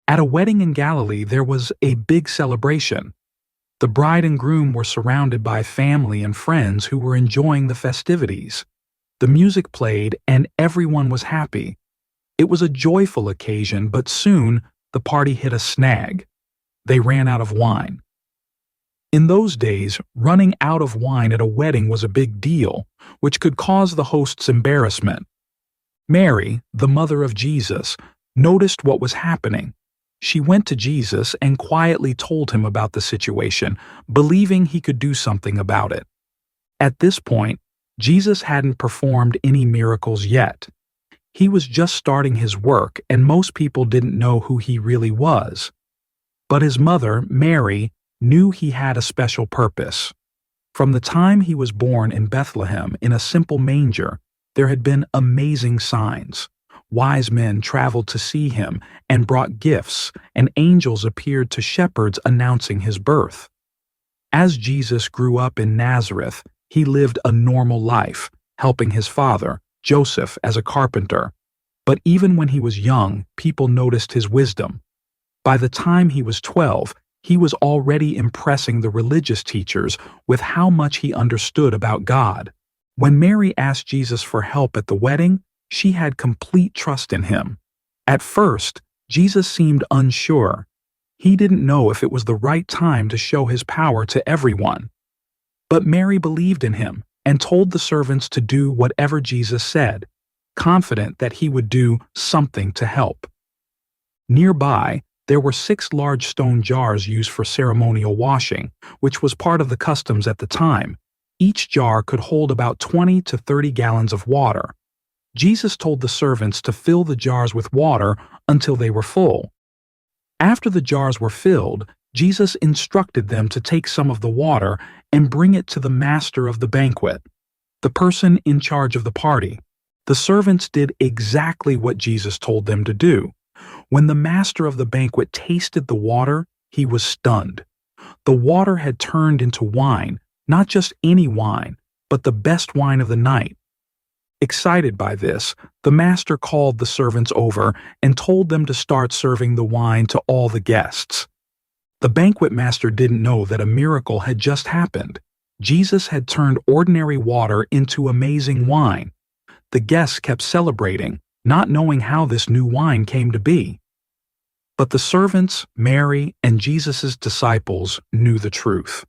At a wedding in Galilee, there was a big celebration. The bride and groom were surrounded by family and friends who were enjoying the festivities. The music played and everyone was happy. It was a joyful occasion, but soon the party hit a snag. They ran out of wine. In those days, running out of wine at a wedding was a big deal, which could cause the host's embarrassment. Mary, the mother of Jesus, noticed what was happening. She went to Jesus and quietly told him about the situation, believing he could do something about it. At this point, Jesus hadn't performed any miracles yet. He was just starting his work, and most people didn't know who he really was. But his mother, Mary, knew he had a special purpose. From the time he was born in Bethlehem in a simple manger, there had been amazing signs. Wise men traveled to see him and brought gifts, and angels appeared to shepherds announcing his birth. As Jesus grew up in Nazareth, he lived a normal life, helping his father, Joseph, as a carpenter. But even when he was young, people noticed his wisdom. By the time he was 12, he was already impressing the religious teachers with how much he understood about God. When Mary asked Jesus for help at the wedding, she had complete trust in him. At first, Jesus seemed unsure. He didn't know if it was the right time to show his power to everyone. But Mary believed in him and told the servants to do whatever Jesus said, confident that he would do something to help. Nearby, there were 6 large stone jars used for ceremonial washing, which was part of the customs at the time. Each jar could hold about 20 to 30 gallons of water. Jesus told the servants to fill the jars with water until they were full. After the jars were filled, Jesus instructed them to take some of the water and bring it to the master of the banquet, the person in charge of the party. The servants did exactly what Jesus told them to do. When the master of the banquet tasted the water, he was stunned. The water had turned into wine, not just any wine, but the best wine of the night. Excited by this, the master called the servants over and told them to start serving the wine to all the guests. The banquet master didn't know that a miracle had just happened. Jesus had turned ordinary water into amazing wine. The guests kept celebrating, not knowing how this new wine came to be. But the servants, Mary, and Jesus' disciples knew the truth.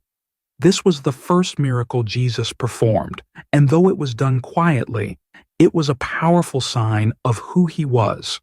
This was the first miracle Jesus performed, and though it was done quietly, it was a powerful sign of who he was.